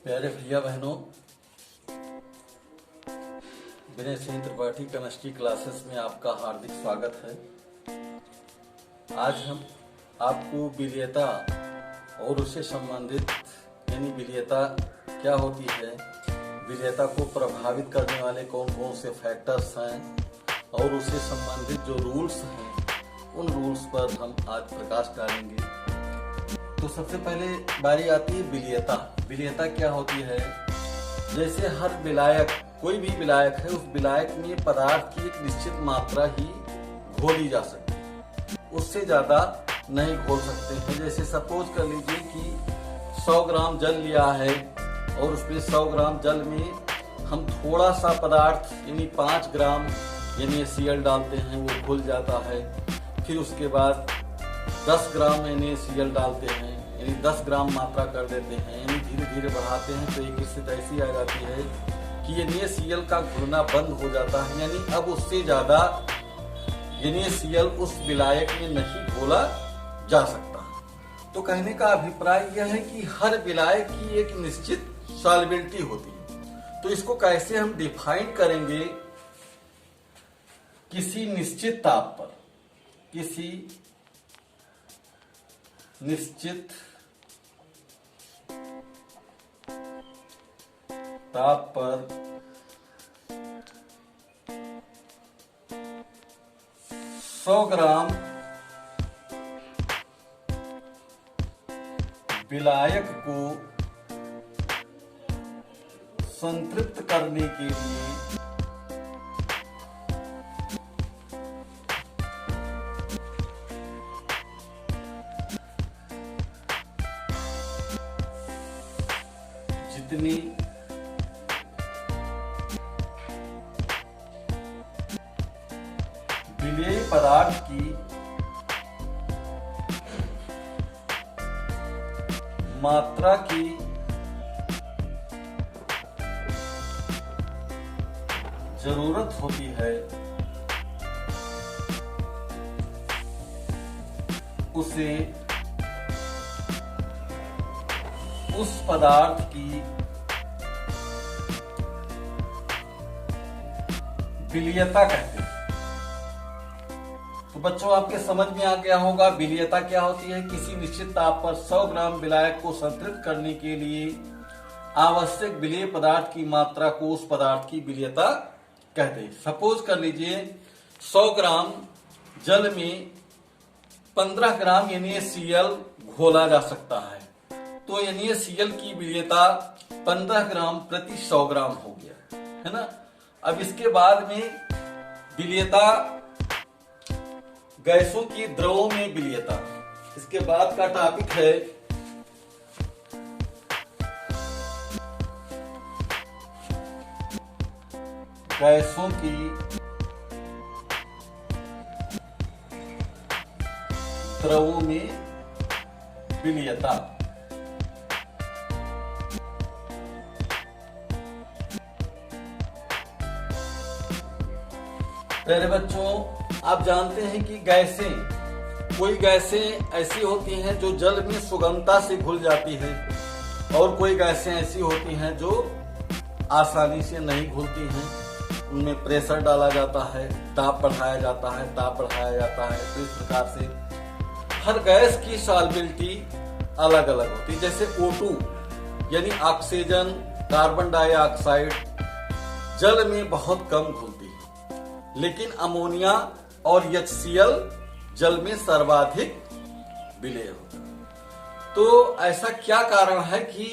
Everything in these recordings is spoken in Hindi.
प्यारे भैया बहनों, विनय सिंह त्रिपाठी केमिस्ट्री क्लासेस में आपका हार्दिक स्वागत है। आज हम आपको विलेयता और उससे संबंधित यानी विलेयता क्या होती है, विलेयता को प्रभावित करने वाले कौन कौन से फैक्टर्स हैं और उससे संबंधित जो रूल्स हैं उन रूल्स पर हम आज प्रकाश डालेंगे। तो सबसे पहले बारी आती है विलेयता। विलेयता क्या होती है? जैसे हर विलायक, कोई भी विलायक है, उस विलायक में पदार्थ की एक निश्चित मात्रा ही घोली जा सकती है, उससे ज्यादा नहीं घोल सकते हैं। जैसे सपोज कर लीजिए कि 100 ग्राम जल लिया है और उसमें 100 ग्राम जल में हम थोड़ा सा पदार्थ यानी 5 ग्राम यानी Cl डालते हैं, वो घुल जाता है। फिर उसके बाद 10 ग्राम NaCl डालते हैं यानी 10 ग्राम मात्रा कर देते हैं, यानी धीरे धीरे बढ़ाते हैं तो एक स्थिति ऐसी आ जाती है कि NaCl का घुलना बंद हो जाता है, यानी अब उससे ज्यादा NaCl उस विलायक में नहीं घोला जा सकता। तो कहने का अभिप्राय यह है कि हर विलायक की एक निश्चित सॉल्युबिलिटी होती है। तो इसको कैसे हम डिफाइन करेंगे? किसी निश्चित ताप पर, किसी निश्चित ताप पर 100 ग्राम विलायक को संतृप्त करने के लिए जितनी विलेय पदार्थ की मात्रा की जरूरत होती है, उसे उस पदार्थ की विलेयता कहते हैं। तो बच्चों, आपके समझ में आ गया होगा विलेयता क्या होती है। किसी निश्चित ताप पर 100 ग्राम विलायक को संतृप्त करने के लिए आवश्यक विलेय पदार्थ की मात्रा को उस पदार्थ की विलेयता कहते हैं। सपोज कर लीजिए 100 ग्राम जल में 15 ग्राम NaCl घोला जा सकता है, तो NaCl की विलेयता 15 ग्राम प्रति 100 ग्राम हो गया, है ना। अब इसके बाद में विलेयता गैसों की द्रवों में विलेयता, इसके बाद का टॉपिक है गैसों की द्रवों में विलेयता। प्यारे बच्चों, आप जानते हैं कि गैसें, कोई गैसें ऐसी होती हैं जो जल में सुगमता से घुल जाती है और कोई गैसें ऐसी होती हैं जो आसानी से नहीं घुलती हैं। उनमें प्रेशर डाला जाता है, ताप बढ़ाया जाता है, ताप बढ़ाया जाता है। तो इस प्रकार से हर गैस की सॉल्युबिलिटी अलग अलग होती है। जैसे O2 यानी ऑक्सीजन, कार्बन डाइऑक्साइड जल में बहुत कम घुलती है, लेकिन अमोनिया और HCl जल में सर्वाधिक विलेय होता है। तो ऐसा क्या कारण है कि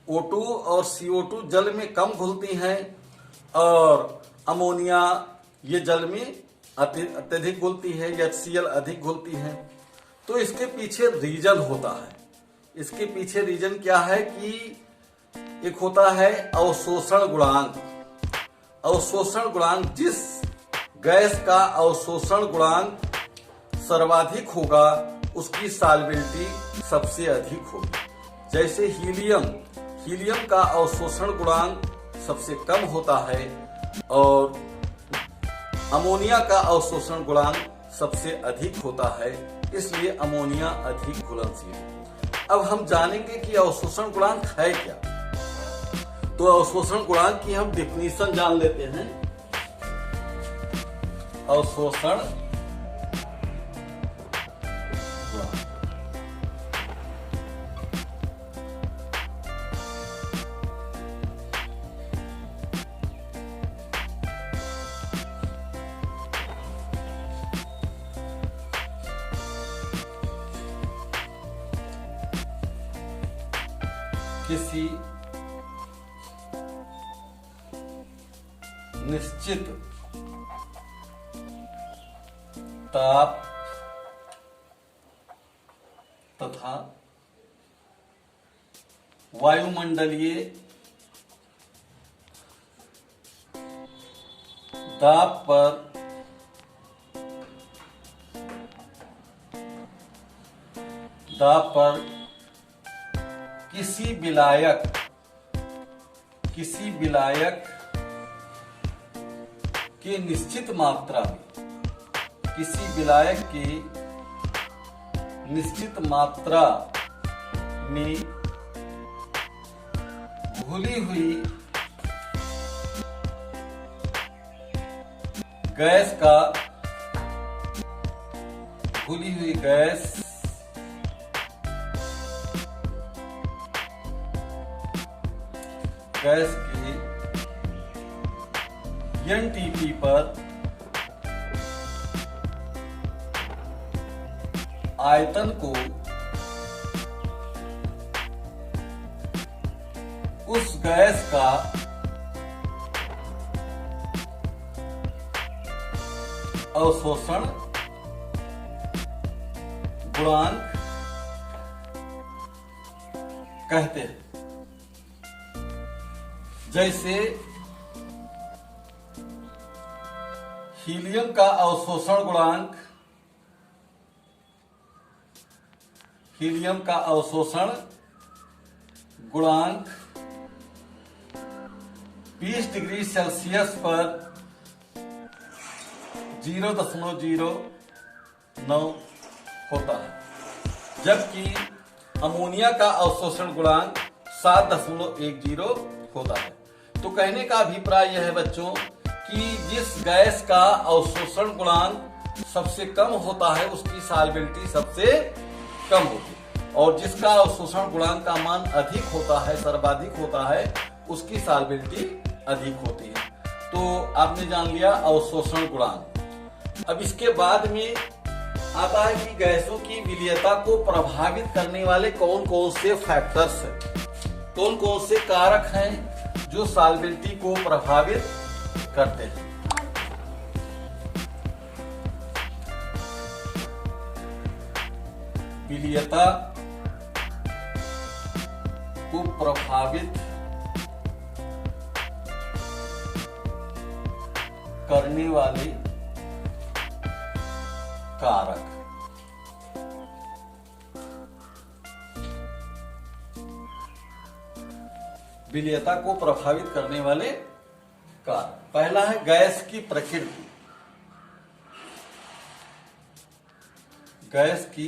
O2 और CO2 जल में कम घुलती हैं और अमोनिया ये जल में अत्यधिक घुलती है, HCl अधिक घुलती है? तो इसके पीछे रीजन होता है। इसके पीछे रीजन क्या है कि एक होता है अवशोषण गुणांक। अवशोषण गुणांक, जिस गैस का अवशोषण गुणांक सर्वाधिक होगा उसकी सॉल्युबिलिटी सबसे अधिक होगी। जैसे हीलियम का अवशोषण गुणांक सबसे कम होता है और अमोनिया का अवशोषण गुणांक सबसे अधिक होता है, इसलिए अमोनिया अधिक घुलनशील है। अब हम जानेंगे कि अवशोषण गुणांक है क्या। तो अवशोषण गुणांक की हम डेफिनेशन जान लेते हैं। अवशोषण गुणांक किसी निश्चित ताप तथा वायुमंडलीय दाब पर किसी विलायक के निश्चित मात्रा में, किसी विलायक की निश्चित मात्रा में घुली हुई गैस के NTP पर आयतन को उस गैस का अवशोषण गुणांक कहते हैं। जैसे हीलियम का अवशोषण गुणांक 20 डिग्री सेल्सियस पर 0.09 होता है, जबकि अमोनिया का अवशोषण गुणांक 7.10 होता है। तो कहने का अभिप्राय यह है बच्चों कि जिस गैस का अवशोषण गुणांक सबसे कम होता है उसकी सॉल्वेबिलिटी सबसे कम होती है, और जिसका अवशोषण गुणांक का मान अधिक होता है, सर्वाधिक होता है, उसकी सॉल्वेबिलिटी अधिक होती है। तो आपने जान लिया अवशोषण गुणांक। अब इसके बाद में आता है कि गैसों की विलीयता को प्रभावित करने वाले कौन कौन से फैक्टर्स हैं, कौन कौन से कारक हैं जो सॉल्वेबिलिटी को प्रभावित करते हैं। विलीयता को प्रभावित करने वाले कारक। विलीयता को प्रभावित करने वाले कारक। पहला है गैस की प्रकृति। गैस की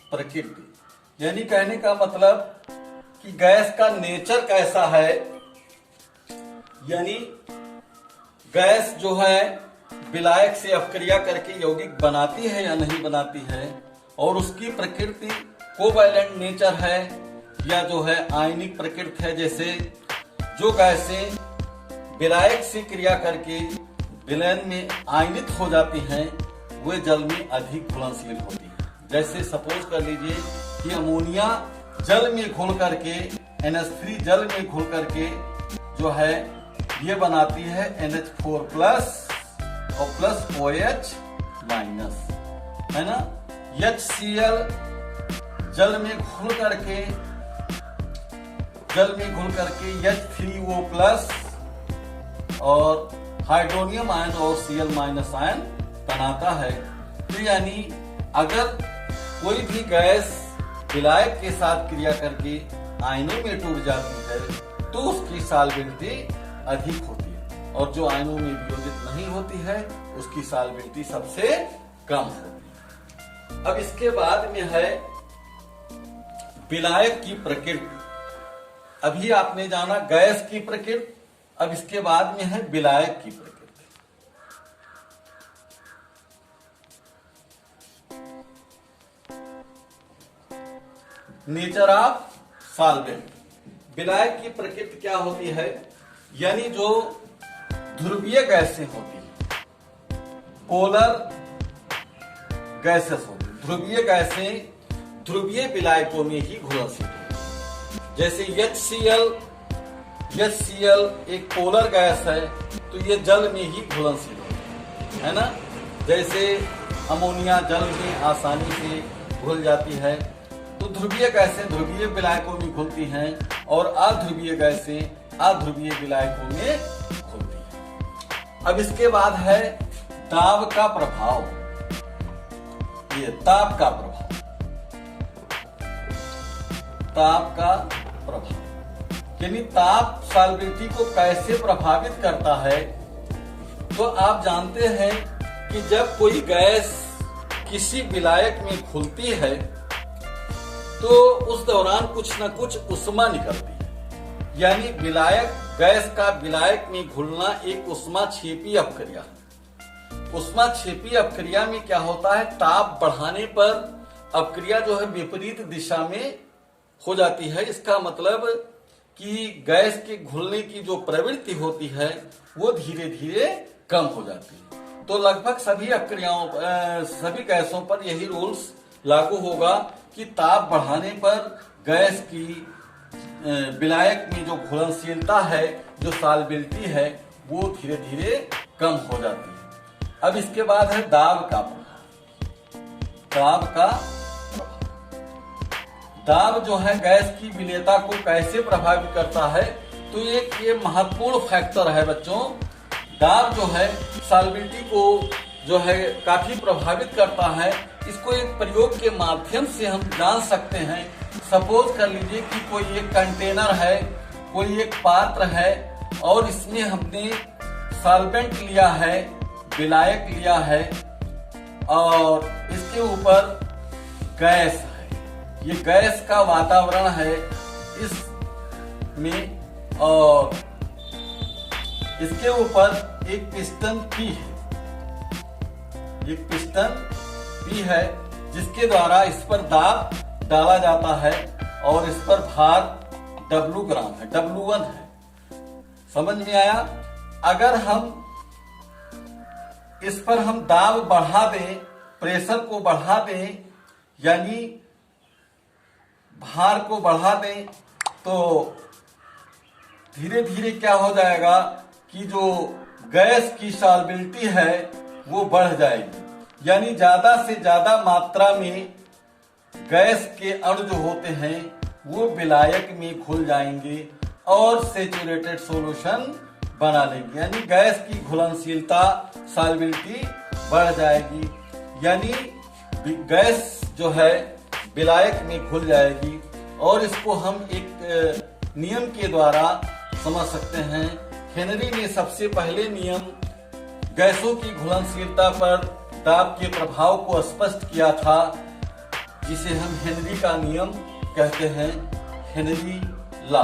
प्रकृति यानी कहने का मतलब कि गैस का नेचर कैसा है, यानी गैस जो है विलायक से अपक्रिया करके यौगिक बनाती है या नहीं बनाती है, और उसकी प्रकृति कोवैलेंट नेचर है या जो है आयनिक प्रकृति है। जैसे जो गैसें विलायक से क्रिया करके विलयन में आयनित हो जाती हैं वे जल में अधिक घुलनशील होती है। जैसे सपोज कर लीजिए कि अमोनिया जल में घुल करके NH3 जल में घुल करके जो है ये बनाती है NH4 प्लस और प्लस OH माइनस, है ना। HCl जल में घुल करके H3O प्लस और हाइड्रोनियम आयन और Cl माइनस आयन बनाता है। तो यानी अगर कोई भी गैस विलायक के साथ क्रिया करके आयनों में टूट जाती है तो उसकी सॉल्वेबिलिटी अधिक होती है, और जो आयनों में वियोजित नहीं होती है उसकी सॉल्वेबिलिटी सबसे कम होती है। अब इसके बाद में है विलायक की प्रकृति। अभी आपने जाना गैस की प्रकृति, अब इसके बाद में है विलायक की प्रकृति। Nature of solvent. विलायक की प्रकृति क्या होती है, यानी जो ध्रुवीय गैसें होती हैं, पोलर गैसेस होती हैं, ध्रुवीय गैसें ध्रुवीय विलायकों में ही घुलनशील होती हैं। जैसे HCl एक पोलर गैस है, तो ये जल में ही घुलनशील होती है ना। जैसे अमोनिया जल में आसानी से घुल जाती है, तो ध्रुवीय गैसें ध्रुवीय विलायकों में घुलती हैं और अध्रुवीय गैसें अध्रुवीय विलायकों में घुलती हैं। अब इसके बाद है दाब का प्रभाव, ये ताप का प्रभाव, ताप का प्रभाव, यानी ताप सॉल्वेंटी को कैसे प्रभावित करता है। तो आप जानते हैं कि जब कोई गैस किसी विलायक में घुलती है तो उस दौरान कुछ न कुछ उष्मा निकलती है, यानी विलायक गैस का विलायक में घुलना एक ऊष्माक्षेपी अपक्रिया है। ऊष्माक्षेपी अपक्रिया में क्या होता है, ताप बढ़ाने पर अपक्रिया जो है विपरीत दिशा में हो जाती है। इसका मतलब कि गैस के घुलने की जो प्रवृत्ति होती है वो धीरे धीरे कम हो जाती है। तो लगभग सभी अपक्रियाओं सभी गैसों पर यही रूल्स लागू होगा कि ताप बढ़ाने पर गैस की विलायक में जो घुलनशीलता है, जो सॉल्वेबिलिटी है, वो धीरे धीरे कम हो जाती है। अब इसके बाद है दाब का प्रभाव। दाब का दाब जो है गैस की विलेयता को कैसे प्रभावित करता है, तो एक ये महत्वपूर्ण फैक्टर है बच्चों। दाब जो है सॉल्वेबिलिटी को जो है काफी प्रभावित करता है। इसको एक प्रयोग के माध्यम से हम जान सकते हैं। सपोज कर लीजिए कि कोई एक कंटेनर है, कोई एक पात्र है और इसमें हमने सॉल्वेंट लिया है, विलायक लिया है और इसके ऊपर गैस है। ये गैस का वातावरण है इसमें और इसके ऊपर एक पिस्टन पी है, एक पिस्टन पी है जिसके द्वारा इस पर दाब डाला जाता है और इस पर भार W ग्राम है, W1 है। समझ में आया। अगर हम इस पर हम दाब बढ़ा दें, प्रेशर को बढ़ा दें, यानी भार को बढ़ा दें, तो धीरे धीरे क्या हो जाएगा कि जो गैस की सॉल्वेबिलिटी है वो बढ़ जाएगी, यानी ज्यादा से ज्यादा मात्रा में गैस के अणु जो होते हैं वो विलायक में घुल जाएंगे और सैचुरेटेड सॉल्यूशन बना लेंगे, यानी गैस की घुलनशीलता सॉल्वेबिलिटी बढ़ जाएगी, यानी गैस जो है विलायक में घुल जाएगी। और इसको हम एक नियम के द्वारा समझ सकते हैं। हेनरी ने सबसे पहले नियम गैसों की घुलनशीलता पर दाब के प्रभाव को स्पष्ट किया था, जिसे हम हेनरी का नियम कहते हैं, हेनरी लॉ।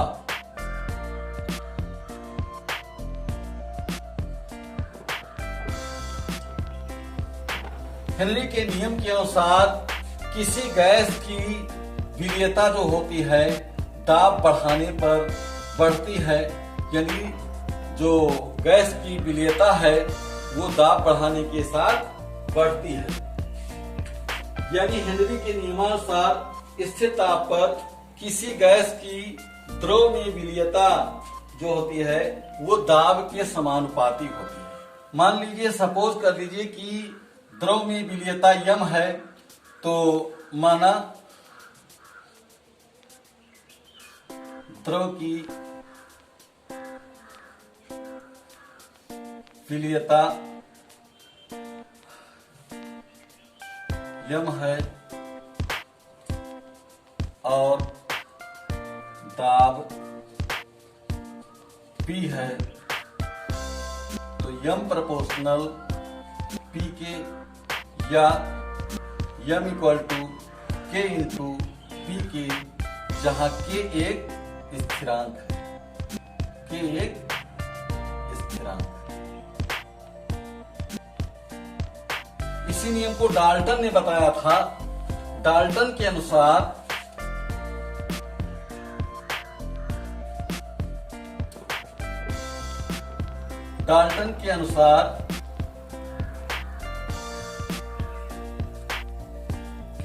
हेनरी के नियम के अनुसार किसी गैस की विलेयता जो होती है दाब बढ़ाने पर बढ़ती है, यानी जो गैस की विलेयता है वो दाब बढ़ाने के साथ बढ़ती है। यानी हेनरी के नियमानुसार स्थिर ताप पर किसी गैस की द्रव में विलेयता जो होती है वो दाब के समानुपाती होती है। मान लीजिए, सपोज कर लीजिए कि द्रव में विलेयता यम है, तो माना द्रव की विलेयता यम है और दाब पी है, तो यम प्रोपोर्शनल पी के या यम इक्वल टू के इंटू पी के, जहां के एक स्थिरांक है। K एक स्थिरांक। इसी नियम को डाल्टन ने बताया था। डाल्टन के अनुसार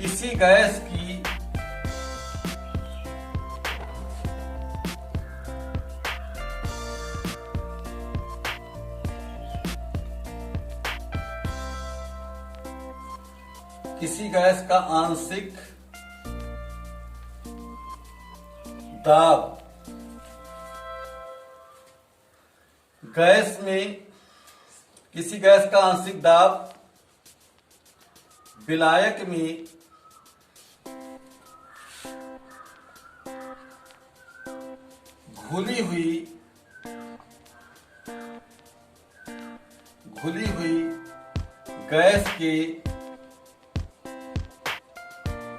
किसी गैस की का आंशिक दाब किसी गैस का आंशिक दाब विलायक में घुली हुई गैस के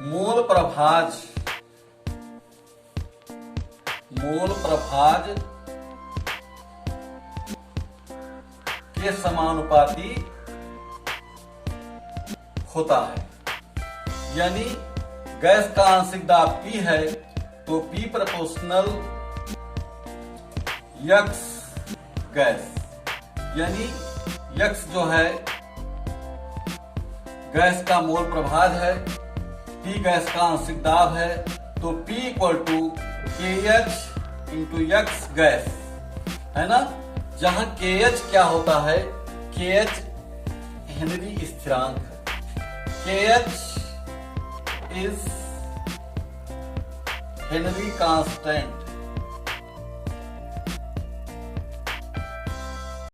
मोल प्रभाज के समानुपाती होता है। यानी गैस का आंशिक दाब P है तो P प्रोपोर्शनल X गैस, यानी X जो है गैस का मोल प्रभाज है, P गैस का आंशिक दाब है, तो P equal to KH into X gas है ना। जहां KH क्या होता है, KH हेनरी स्थिरांक है। KH is Henry constant.